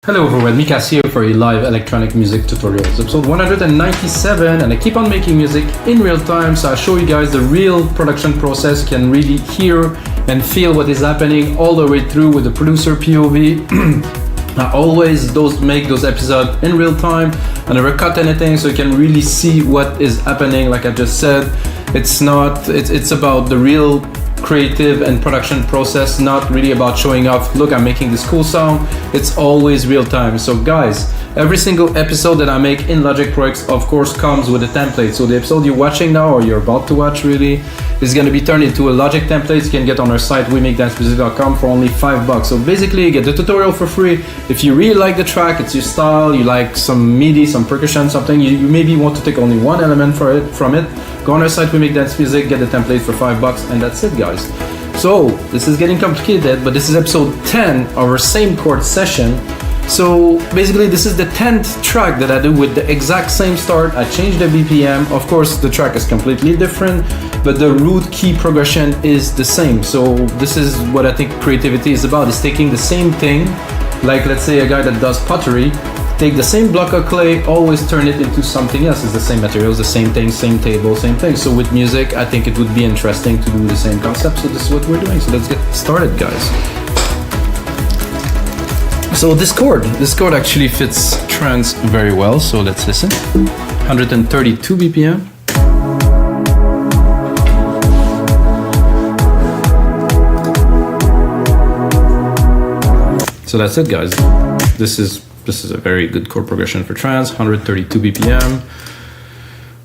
Hello everyone, Mikas here for a live electronic music tutorials, episode 197, and I keep on making music in real time, so I show you guys the real production process. You can really hear and feel what is happening all the way through with the producer POV. I always make those episodes in real time. I never cut anything, so you can really see what is happening. Like I just said, it's about the real creative and production process, not really about showing off, look, I'm making this cool sound. It's always real time. So guys, every single episode that I make in Logic Pro X of course comes with a template. So the episode you're watching now, or you're about to watch really, is going to be turned into a Logic template. You can get on our site wemakedancemusic.com for only $5. So basically you get the tutorial for free. If you really like the track, it's your style, you like some MIDI, some percussion, something, you maybe want to take only one element from it, go on our site, We Make Dance Music, get the template for $5, and that's it, guys. So this is getting complicated, but this is episode 10 of our same chord session. So basically this is the 10th track that I do with the exact same start. I changed the BPM. Of course the track is completely different, but the root key progression is the same. So this is what I think creativity is about, is taking the same thing, like let's say a guy that does pottery, take the same block of clay, always turn it into something else. It's the same materials, the same thing, same table, same thing. So with music, I think it would be interesting to do the same concept. So this is what we're doing. So let's get started, guys. So this chord actually fits trance very well. So let's listen. 132 BPM. So that's it, guys. This is a very good chord progression for trance, 132 BPM.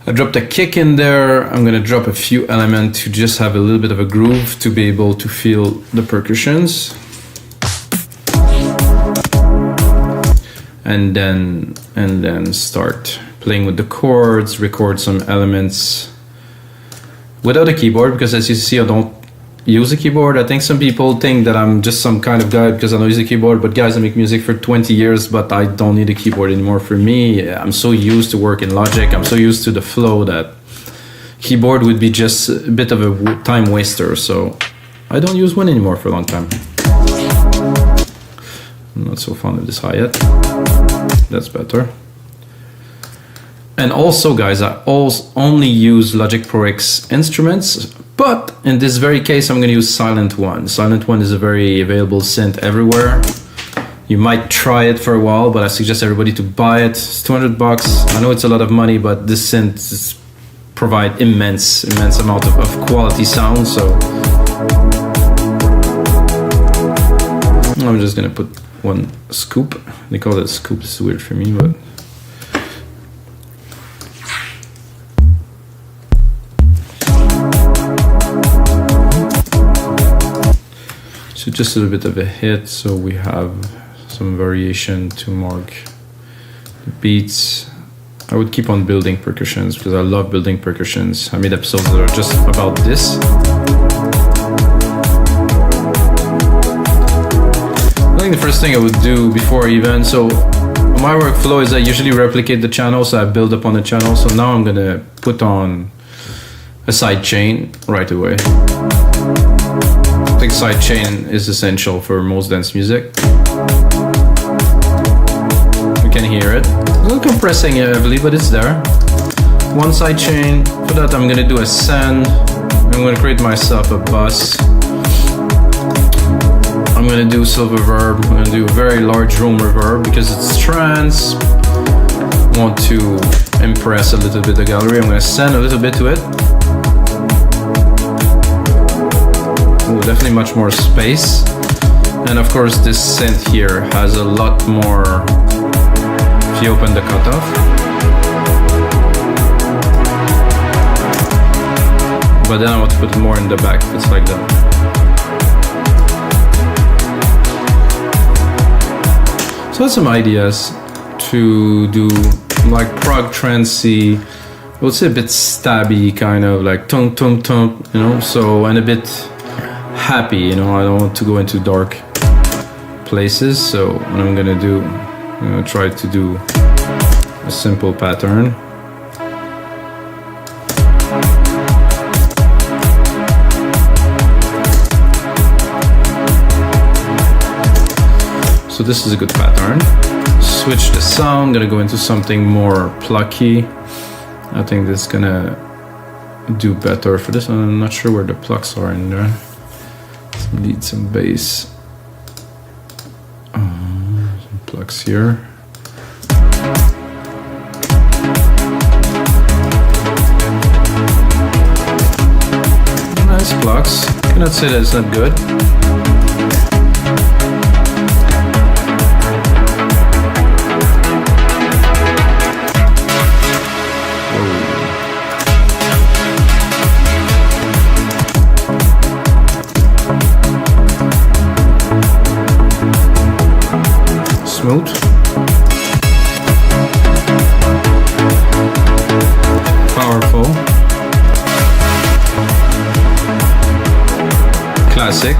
I dropped a kick in there. I'm gonna drop a few elements to just have a little bit of a groove to be able to feel the percussions. And then start playing with the chords, record some elements without a keyboard, because as you see, I don't use a keyboard. I think some people think that I'm just some kind of guy because I don't use a keyboard, but guys, I make music for 20 years, but I don't need a keyboard anymore. For me, I'm so used to work in Logic, I'm so used to the flow that keyboard would be just a bit of a time waster, so I don't use one anymore for a long time. I'm not so fond of this hi-hat. That's better. And also, guys, I only use Logic Pro X instruments, but in this very case, I'm going to use Sylenth1. Sylenth1 is a very available synth everywhere. You might try it for a while, but I suggest everybody to buy it. It's $200. I know it's a lot of money, but this synth provide immense amount of quality sound. So I'm just going to put one scoop. They call it a scoop. It's weird for me, but so just a little bit of a hit, so we have some variation to mark the beats. I would keep on building percussions because I love building percussions. I made episodes that are just about this. I think the first thing I would do before even, so my workflow is I usually replicate the channel, so I build up on the channel. So now I'm gonna put on a side chain right away. I think side chain is essential for most dance music. You can hear it. A little compressing heavily, but it's there. One side chain. For that I'm gonna do a send. I'm gonna create myself a bus. I'm gonna do silver reverb. I'm gonna do a very large room reverb because it's trance. I want to impress a little bit the gallery. I'm gonna send a little bit to it. Ooh, definitely much more space. And of course this synth here has a lot more if you open the cutoff. But then I want to put it more in the back. It's like that. So some ideas to do like prog trancey, I would say a bit stabby, kind of like tunk tunk tunk, you know, so, and a bit happy, you know. I don't want to go into dark places, so what I'm gonna do, I'm gonna try to do a simple pattern. So this is a good pattern. switch the sound, gonna go into something more plucky. I think this is gonna do better for this one. I'm not sure where the plucks are in there. Some lead, some bass. Some plucks here. Nice plucks. Cannot say that it's not good. Smooth. Powerful. Classic.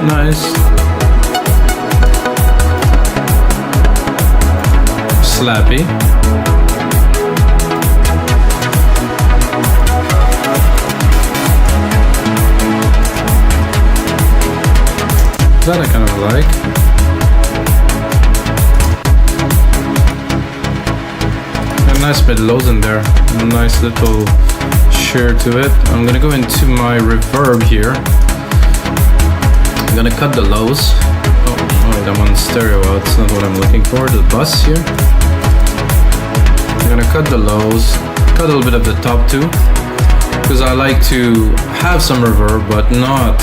Nice. Slappy. That I kind of like. A nice bit lows in there. A nice little share to it. I'm gonna go into my reverb here. I'm gonna cut the lows. Oh, I'm on stereo out. It's not what I'm looking for. The bus here. I'm gonna cut the lows. Cut a little bit of the top too, because I like to have some reverb, but not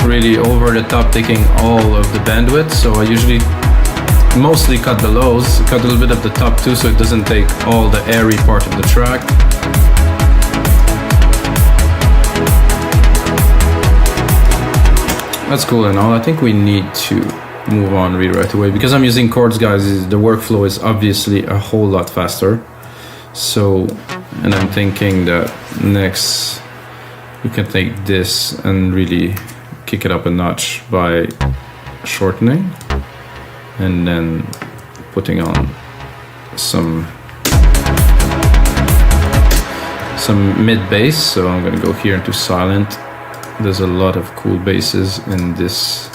really over the top, taking all of the bandwidth. So I usually mostly cut the lows, cut a little bit of the top too, so it doesn't take all the airy part of the track. That's cool and all. I think we need to move on really right away, because I'm using chords, guys. The workflow is obviously a whole lot faster. So, and I'm thinking that next we can take this and really kick it up a notch by shortening and then putting on some mid bass. So I'm gonna go here into Sylenth. There's a lot of cool basses in this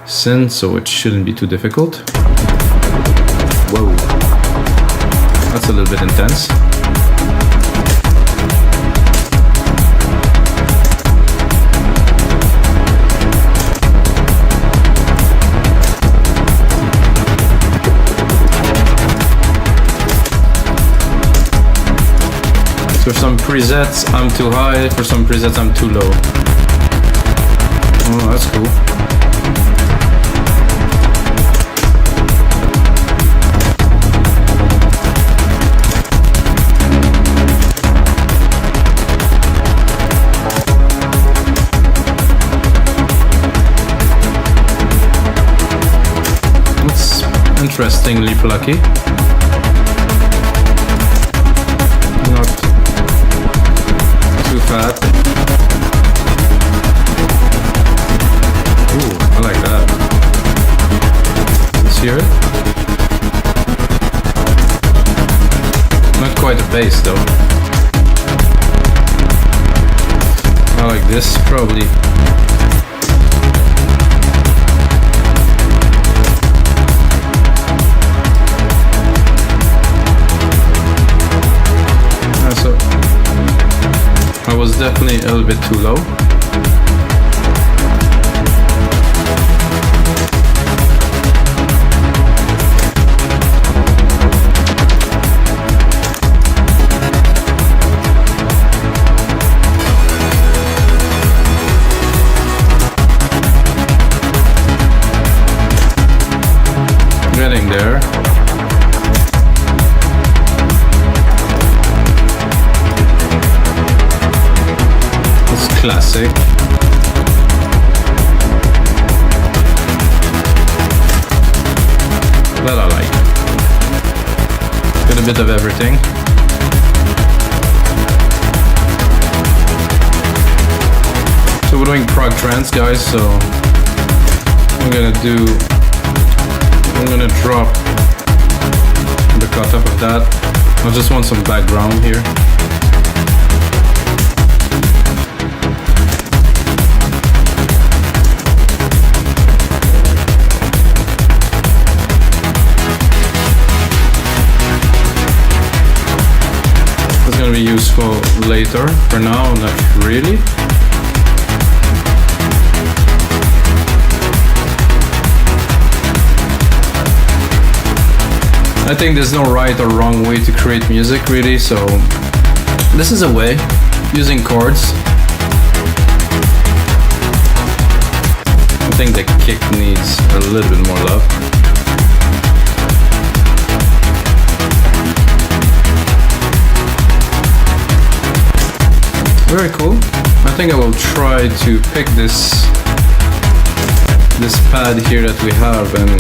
synth, so it shouldn't be too difficult. Whoa, that's a little bit intense. For some presets, I'm too high. For some presets, I'm too low. Oh, that's cool. It's interestingly plucky. Not too fat. Ooh, I like that. Let's hear it. Not quite a bass though. I like this probably. So I was definitely a little bit too low. Getting there. It's classic. That I like. Got a bit of everything. So we're doing prog trance, guys, so I'm gonna drop the cutoff of that. I just want some background here. be useful later. For now, not really. I think there's no right or wrong way to create music really, so this is a way, using chords. I think the kick needs a little bit more love. Very cool. I think I will try to pick this pad here that we have and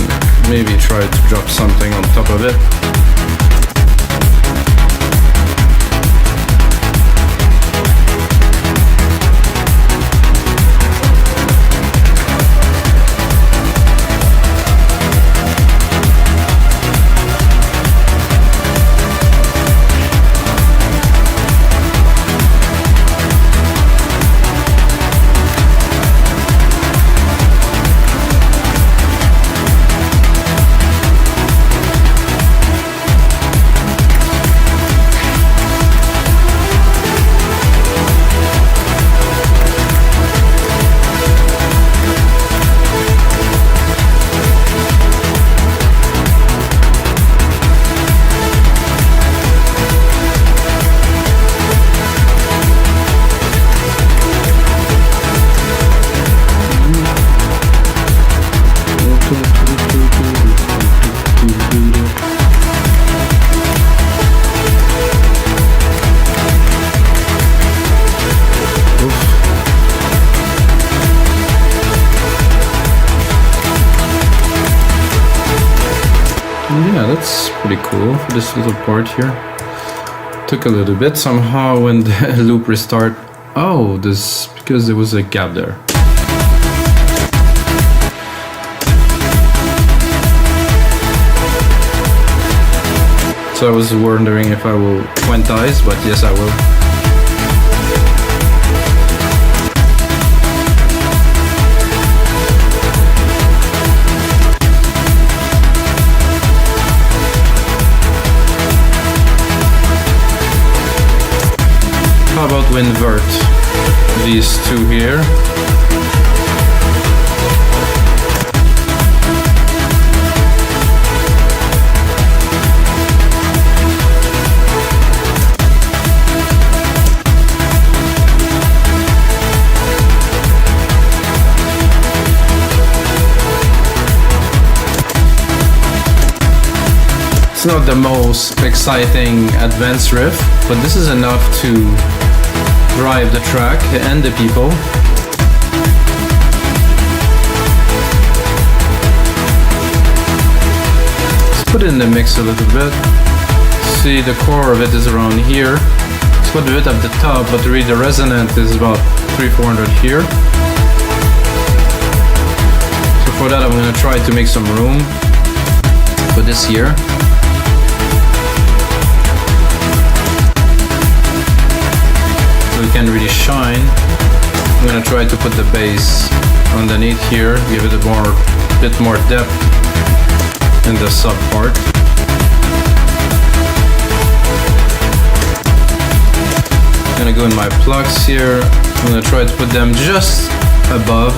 maybe try to drop something on top of it. Yeah, that's pretty cool for this little part here. Took a little bit somehow when the loop restart. Oh, this because there was a gap there. So I was wondering if I will quantize, but yes, I will. How about we invert these two here? It's not the most exciting advanced riff, but this is enough to drive the track and the people. Let's put it in the mix a little bit. See, the core of it is around here. Let's put a bit at the top, but really the resonant is about 300-400 here. So for that I'm going to try to make some room for this here. So we can really shine. I'm gonna try to put the bass underneath here, give it a bit more depth in the sub part. I'm gonna go in my plugs here. I'm gonna try to put them just above.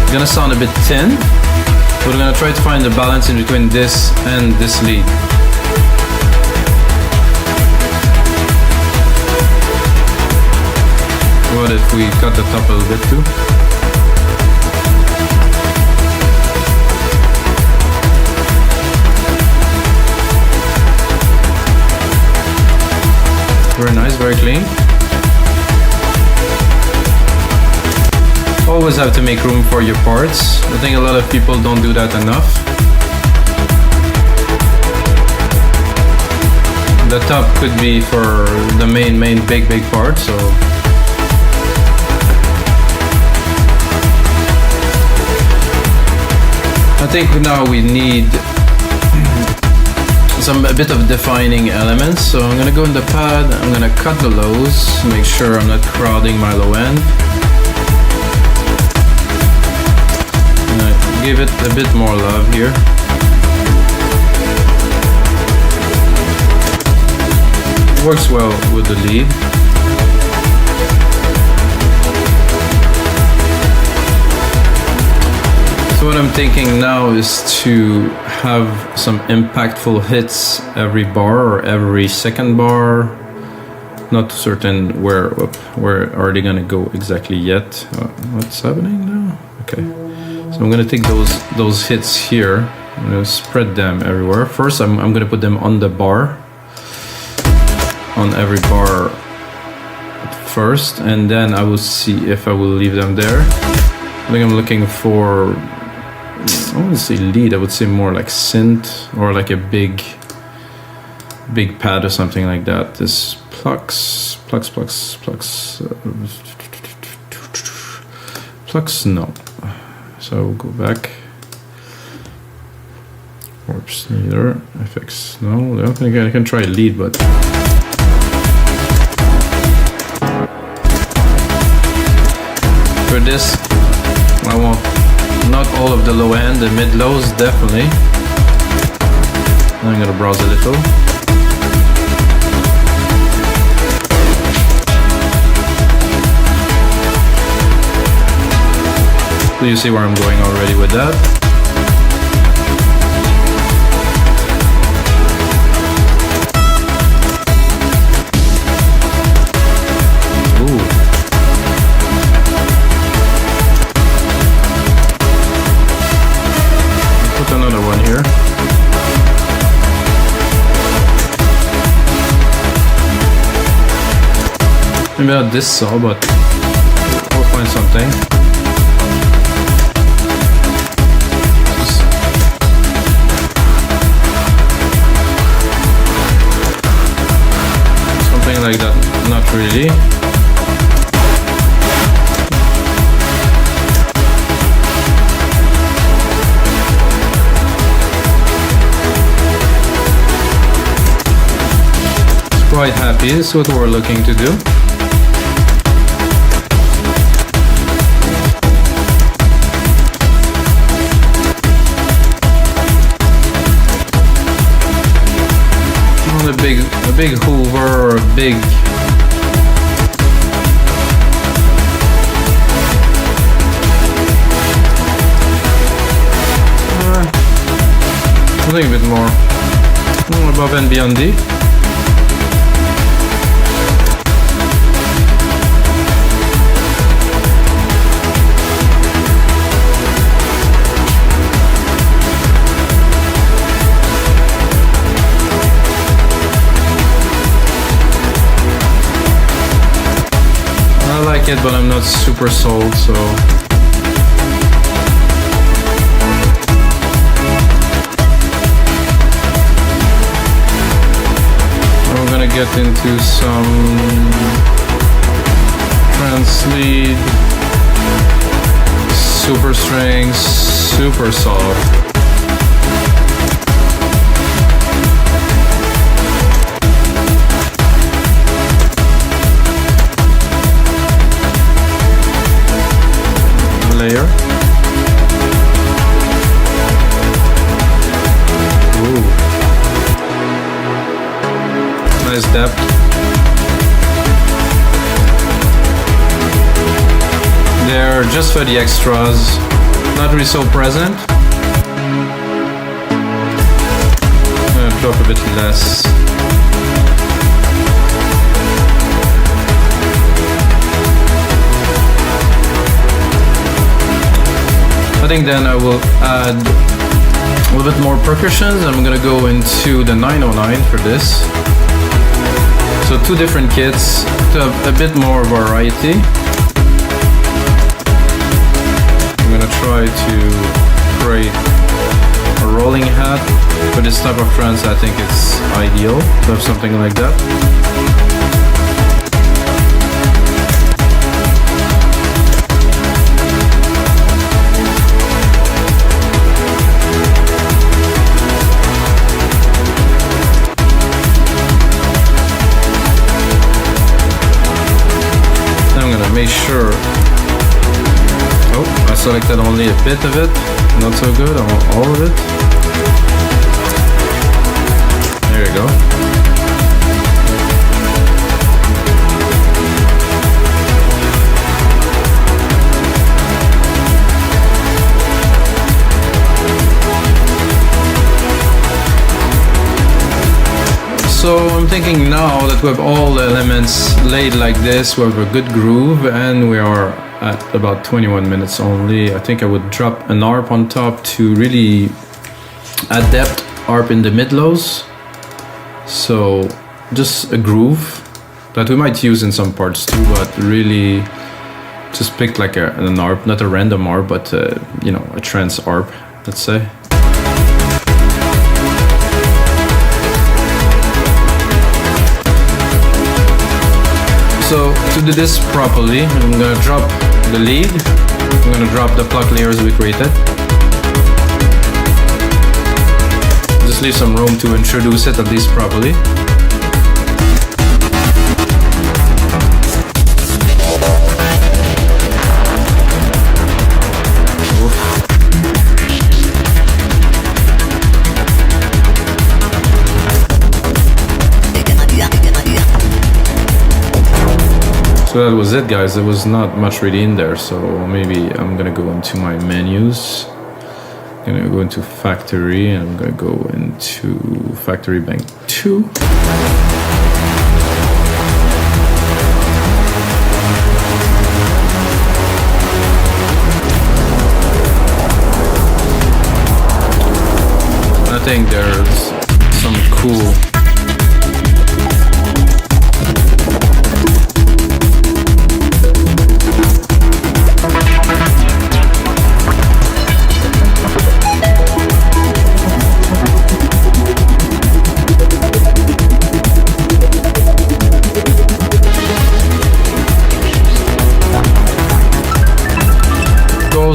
It's gonna sound a bit thin, but we're gonna try to find the balance in between this and this lead. What if we cut the top a little bit too? Very nice, very clean. Always have to make room for your parts. I think a lot of people don't do that enough. The top could be for the main big part, so I think now we need a bit of defining elements. So I'm gonna go in the pad, I'm gonna cut the lows, make sure I'm not crowding my low end. I'm gonna give it a bit more love here. It works well with the lead. So what I'm thinking now is to have some impactful hits every bar or every second bar. Not certain where are they gonna go exactly yet. What's happening now? Okay, so I'm gonna take those hits here. I'm gonna spread them everywhere. First, I'm gonna put them on the bar, on every bar first, and then I will see if I will leave them there. I think I'm looking for, I wouldn't say lead, I would say more like synth or like a big pad or something like that. This plucks, no. So we'll go back. Warps neither. FX no. I don't think I can try lead, but for this I want not all of the low end, the mid lows definitely. I'm gonna browse a little. So you see where I'm going already with that. Ooh. Put another one here. Maybe not this saw, but we'll find something. Like that, not really. It's quite happy, this is what we're looking to do. A big Hoover or a big something a bit more above and beyond D. It, but I'm not super sold, so we're gonna get into some trance lead, super strings, super soft. Layer. Ooh. Nice depth. They're just for the extras, not really so present. I'm gonna drop a bit less. I think then I will add a little bit more percussions. I'm gonna go into the 909 for this. So two different kits to have a bit more variety. I'm gonna try to create a rolling hat. For this type of trance, I think it's ideal to have something like that. Make sure. Oh, I selected only a bit of it. Not so good. I want all of it. There you go. So I'm thinking now that we have all the elements laid like this, we have a good groove, and we are at about 21 minutes only. I think I would drop an ARP on top to really add depth, ARP in the mid-lows. So just a groove that we might use in some parts too, but really just pick like an ARP, not a random ARP, but you know, a trance ARP, let's say. So to do this properly, I'm gonna drop the lead, I'm gonna drop the pluck layers we created. Just leave some room to introduce it at least properly. So that was it, guys. There was not much really in there, so maybe I'm gonna go into my menus. I'm gonna go into factory, and I'm gonna go into factory bank 2. I think there's some cool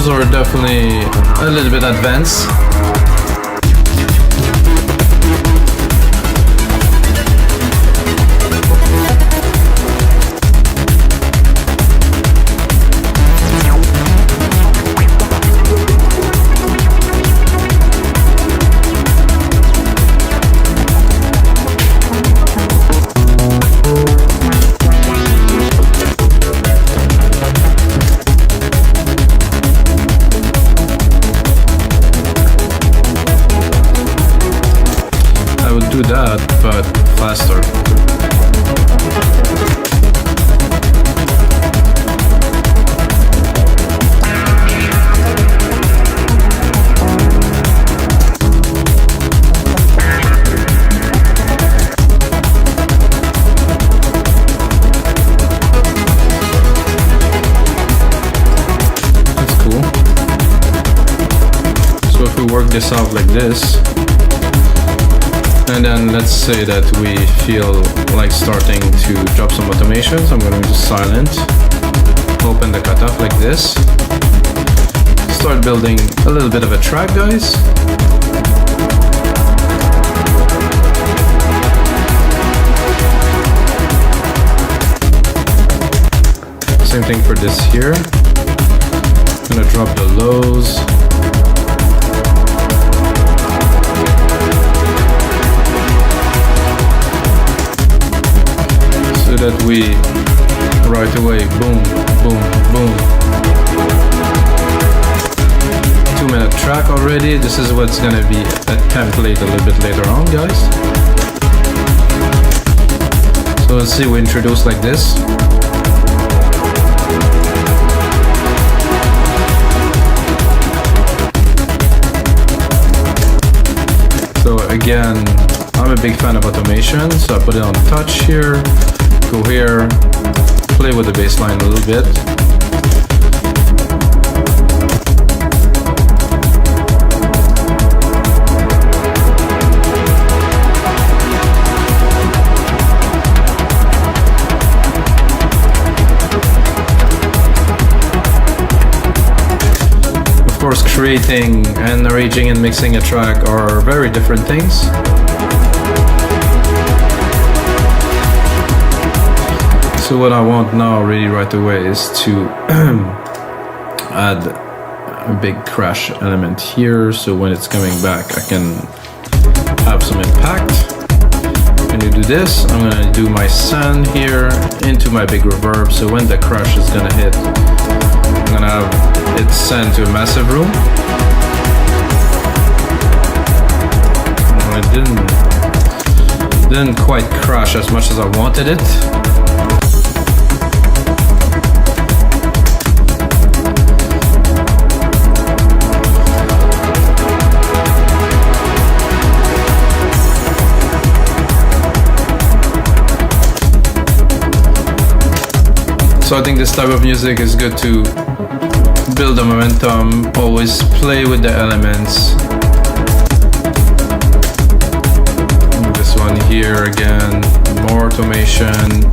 are definitely a little bit advanced. Do that, but faster. That's cool. So if we work this out like this, and then let's say that we feel like starting to drop some automations. I'm going to use Sylenth, open the cutoff like this, start building a little bit of a track, guys. Same thing for this here. I'm going to drop the lows. So that we right away, boom, boom, boom. 2-minute track already. This is what's gonna be a template a little bit later on, guys. So let's see, we introduce like this. So again, I'm a big fan of automation, so I put it on touch here. Go here, play with the bass line a little bit. Of course, creating and arranging and mixing a track are very different things. So what I want now really right away is to add a big crash element here, so when it's coming back I can have some impact. When you do this, I'm gonna do my send here into my big reverb, so when the crash is gonna hit, I'm gonna have it send to a massive room. No, I didn't. Didn't quite crash as much as I wanted it. So I think this type of music is good to build the momentum, always play with the elements. This one here again, more automation.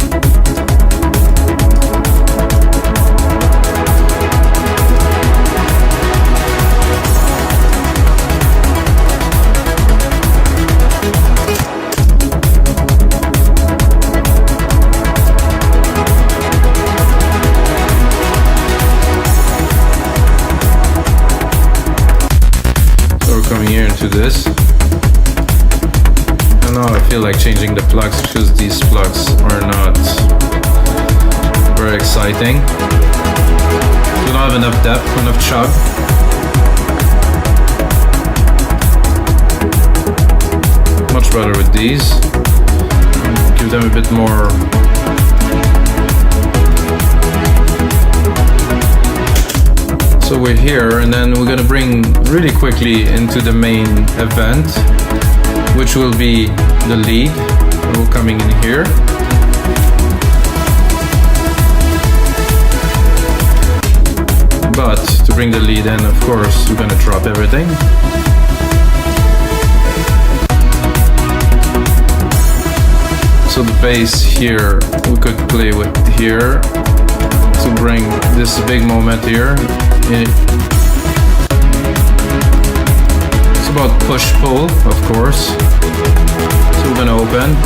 Here into this, and now I feel like changing the plugs because these plugs are not very exciting. Do not have enough depth, enough chug. Much better with these. Give them a bit more. So we're here, and then we're gonna bring really quickly into the main event, which will be the lead. We're coming in here. But to bring the lead in, of course, we're gonna drop everything. So the bass here, we could play with here to bring this big moment here. It's about push-pull, of course. So we're gonna open.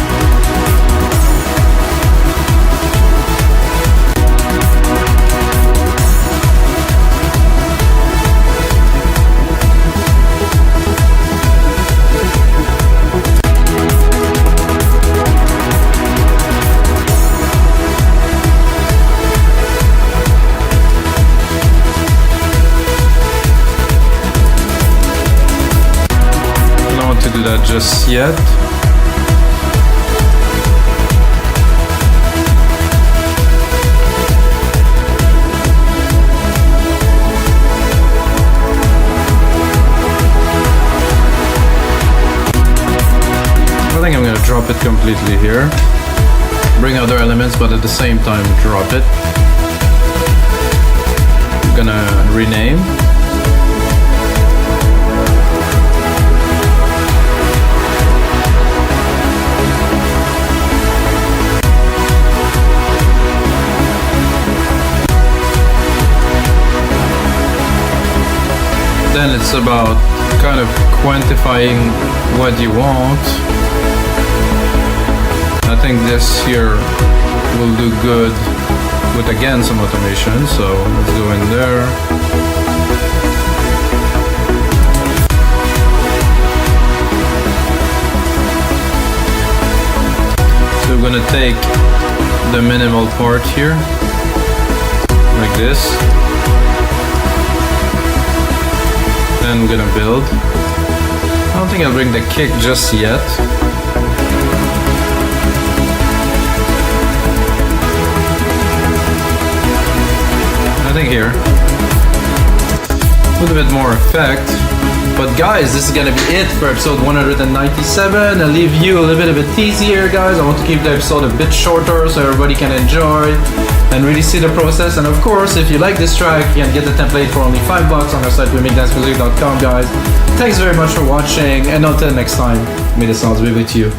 Do that just yet. I think I'm gonna drop it completely here. Bring other elements, but at the same time drop it. I'm gonna rename. Then it's about kind of quantifying what you want. I think this here will do good with again some automation, so let's go in there. So we're gonna take the minimal part here, like this. Then we're gonna build. I don't think I'll bring the kick just yet. I think here. With a bit more effect. But guys, this is gonna be it for episode 197. I'll leave you a little bit of a tease here, guys. I want to keep the episode a bit shorter so everybody can enjoy and really see the process. And of course, if you like this track, you can get the template for only $5 on our site, wemakedancemusic.com, guys. Thanks very much for watching, and until next time, may the sounds be with you.